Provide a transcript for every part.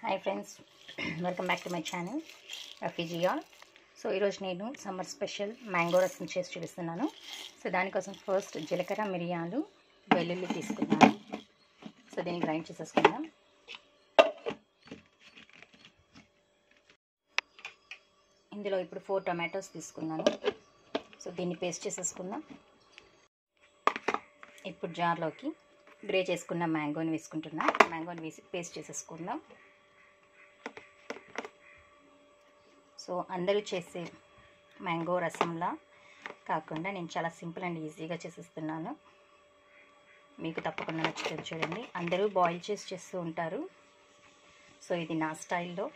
Hi friends, welcome back to my channel రఫీజియాల్. So ఈరోజు నేను సమ్మర్ స్పెషల్ మ్యాంగో రసం చేసి చూపిస్తున్నాను. సో దానికోసం ఫస్ట్ జీలకర్ర, మిరియాలు, వెల్లుల్లి తీసుకున్నాను. సో దీన్ని గ్రైండ్ చేసేసుకుందాం. ఇందులో ఇప్పుడు 4 టొమాటోస్ తీసుకున్నాను. సో దీన్ని పేస్ట్ చేసేసుకుందాం. ఇప్పుడు జార్లోకి గ్రే చేసుకున్న మ్యాంగోని వేసుకుంటున్నా. మ్యాంగోని వేసి పేస్ట్ చేసేసుకుందాం. సో అందరూ చేసే మ్యాంగో రసంలా కాకుండా నేను చాలా సింపుల్ అండ్ ఈజీగా చేసేస్తున్నాను. మీకు తప్పకుండా నచ్చుతుంది. చూడండి, అందరూ బాయిల్ చేస్తూ ఉంటారు. సో ఇది నా స్టైల్లో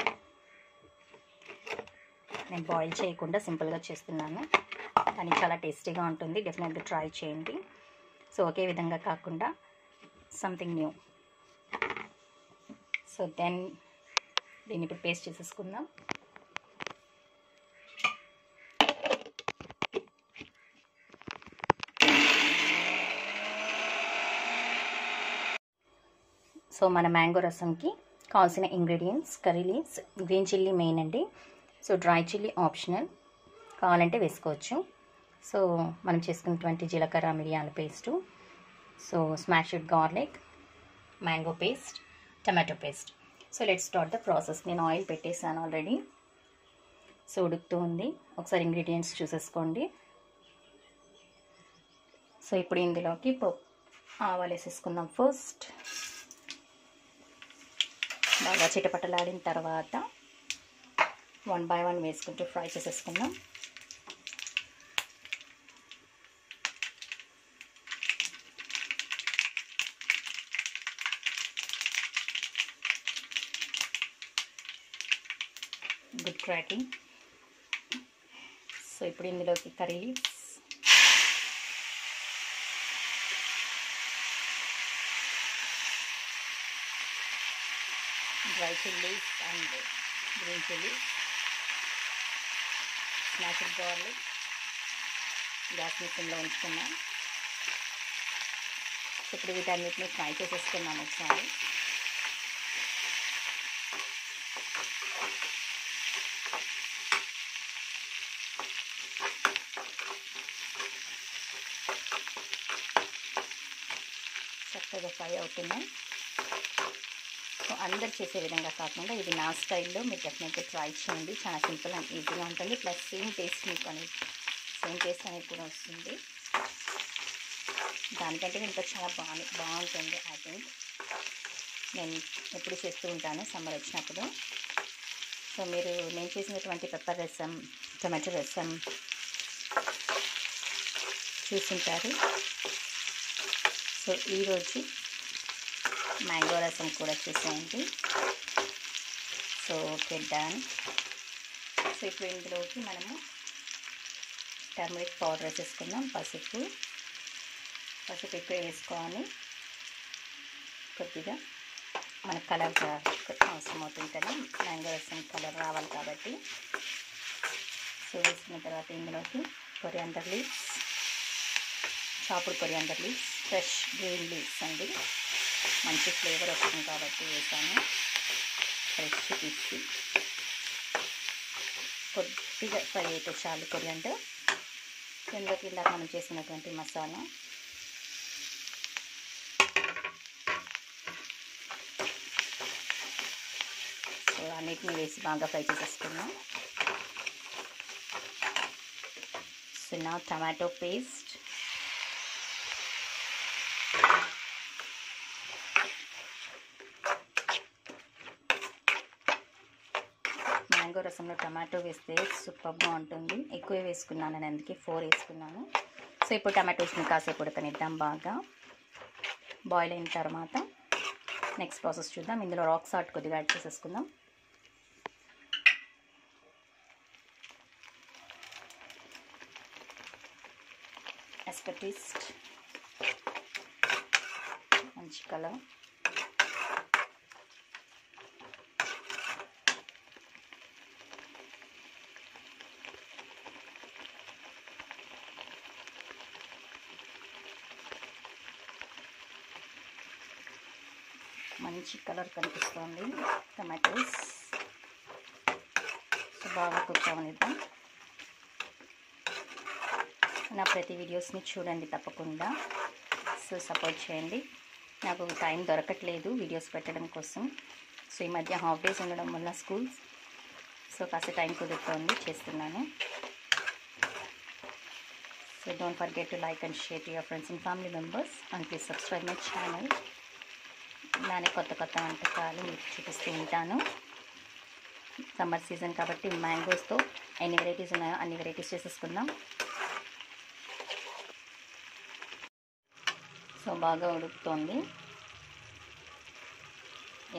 నేను బాయిల్ చేయకుండా సింపుల్గా చేస్తున్నాను. కానీ చాలా టేస్టీగా ఉంటుంది. డెఫినెట్గా ట్రై చేయండి. సో ఒకే విధంగా కాకుండా సంథింగ్ న్యూ. సో దీన్ని ఇప్పుడు పేస్ట్ చేసేసుకుందాం. సో మన మ్యాంగో రసంకి కావాల్సిన ingredients: curry leaves, green chilli main అండి. సో డ్రై చిల్లీ ఆప్షనల్, కావాలంటే వేసుకోవచ్చు. సో మనం చేసుకున్నటువంటి జీలకర్ర, మిరియాల paste, so smashed garlic, mango paste, tomato paste. So let's start the process. నేను ఆయిల్ పెట్టేసాను ఆల్రెడీ. సో ఉడుకుతూ ఉంది. ఒకసారి ఇంగ్రీడియంట్స్ చూసేసుకోండి. సో ఇప్పుడు ఇందులోకి ఆవాలు వేసేసుకుందాం. ఫస్ట్ బాగా చిటపటలాడిన తర్వాత 1 by 1 వేసుకుంటూ ఫ్రై చేసేసుకుందాం. Good cracking. సో ఇప్పుడు ఇందులోకి curry leaves, dry chillies and green chillies, smashed garlic, gas మిషన్లో ఉంచుకున్నాం. ఇప్పుడు వీటన్నిటిని ఫ్రై చేసేసుకున్నాం ఒకసారి. చక్కగా ఫ్రై అవుతున్నాయి. సో అందరు చేసే విధంగా కాకుండా ఇది నా స్టైల్లో మీరు డెఫినెట్గా ట్రై చేయండి. చాలా సింపుల్ అండ్ ఈజీగా ఉంటుంది. ప్లస్ సేమ్ టేస్ట్ అనేది కూడా వస్తుంది. దానికంటే ఇంకా చాలా బాగుంటుంది. ఐ థింక్ నేను ఎప్పుడు చేస్తూ ఉంటాను సమ్మర్ వచ్చినప్పుడు. సో నేను చేసినటువంటి పెప్పర్ రసం, టమాటో రసం చూసుంటారు. సో ఈరోజు మ్యాంగో రసం కూడా చూసేయండి. So okay, done. సో ఇప్పుడు ఇందులోకి మనము టర్మరిక్ పౌడర్ వేసేసుకుందాం. పసుపు ఎక్కువ వేసుకోవాలి. కొద్దిగా మన కలర్ అవసరం అవుతుంది కదా, మ్యాంగో రసం కలర్ రావాలి కాబట్టి. సో వేసుకున్న తర్వాత ఇందులోకి coriander leaves, చాపుడ్ coriander leaves, fresh green leaves అండి. మంచి ఫ్లేవర్ వస్తుంది కాబట్టి వేసాను. ఫ్రెష్ తీసి కొద్దిగా ఫ్రై అయితే చాలు కొరియాండర్. ఇందులోకి ఇందాక మనం చేసినటువంటి మసాలా, సో అన్నిటిని వేసి బాగా ఫ్రై చేసేసుకున్నాం. సో నా టమాటో పేస్ట్, మ్యాంగో రసంలో టమాటో వేస్తే సూపర్గా ఉంటుంది. ఎక్కువ వేసుకున్నాను నేను, అందుకే 4 వేసుకున్నాను. సో ఇప్పుడు టమాటోస్ని కాసేపు ఉడకనిద్దాం. బాగా బాయిల్ అయిన తర్వాత నెక్స్ట్ ప్రాసెస్ చూద్దాం. ఇందులో రాక్ సాల్ట్ కొద్దిగా యాడ్ చేసేసుకుందాం. యాజ్ పర్ టేస్ట్, మంచి కలర్. మన మంచి కలర్ కనిపిస్తుంది టమాటోస్. సో బాగా కుక్ అవనిద్దాం. నా ప్రతి వీడియోస్ని చూడండి తప్పకుండా. సో సపోర్ట్ చేయండి. నాకు టైం దొరకట్లేదు వీడియోస్ పెట్టడం కోసం. సో ఈ మధ్య హాఫ్ డేస్ ఉండడం వల్ల స్కూల్స్, సో కాస్త టైం కుదురుతోంది, చేస్తున్నాను. So don't forget to like and share to your friends and family members and please subscribe my channel. ఇలానే కొత్త కొత్త వంటకాలు మీకు చూపిస్తూ ఉంటాను. సమ్మర్ సీజన్ కాబట్టి మ్యాంగోస్తో ఎన్ని వెరైటీస్ ఉన్నాయో అన్ని వెరైటీస్ చేసేసుకుందాం. సో బాగా ఉడుకుతోంది.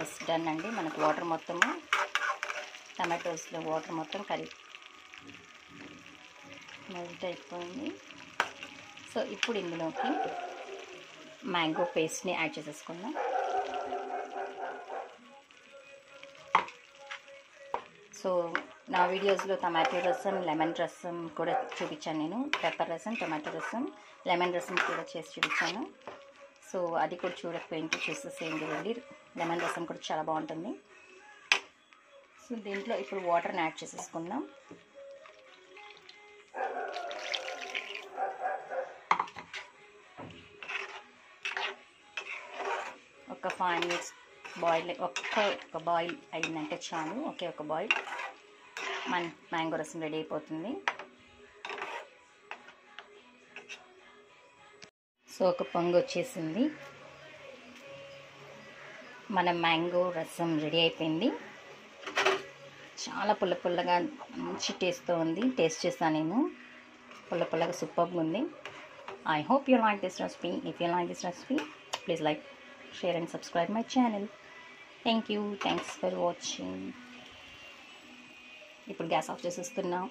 ఎస్ డన్ అండి. మనకు వాటర్ మొత్తము టమాటోస్లో వాటర్ మొత్తం మెల్ట్ అయిపోయింది. సో ఇప్పుడు ఇందులోకి మ్యాంగో పేస్ట్ని యాడ్ చేసేసుకుందాం. సో నా వీడియోస్లో టమాటో రసం, లెమన్ రసం కూడా చూపించాను నేను. పెప్పర్ రసం, టమాటో రసం, లెమన్ రసం కూడా చేసి చూపించాను. సో అది కూడా చూడకపోయింటే చూసేసేయండి వెళ్ళి. లెమన్ రసం కూడా చాలా బాగుంటుంది. సో దీంట్లో ఇప్పుడు వాటర్ని యాడ్ చేసేసుకుందాం. ఒక 5 minutes బాయిల్, ఒక బాయిల్ అయిందంటే చాలు. ఒక బాయిల్ మన మ్యాంగో రసం రెడీ అయిపోతుంది. సో ఒక పొంగు వచ్చేసింది. మన మ్యాంగో రసం రెడీ అయిపోయింది. చాలా పుల్లగా మంచి టేస్ట్తో ఉంది. టేస్ట్ చేస్తాను నేను. పుల్లగా సూపర్గా ఉంది. I hope you like this recipe. If you like this recipe please like, share and subscribe my channel. Thanks for watching. ఇప్పుడు గ్యాస్ ఆఫ్ చేసేస్తున్నాం.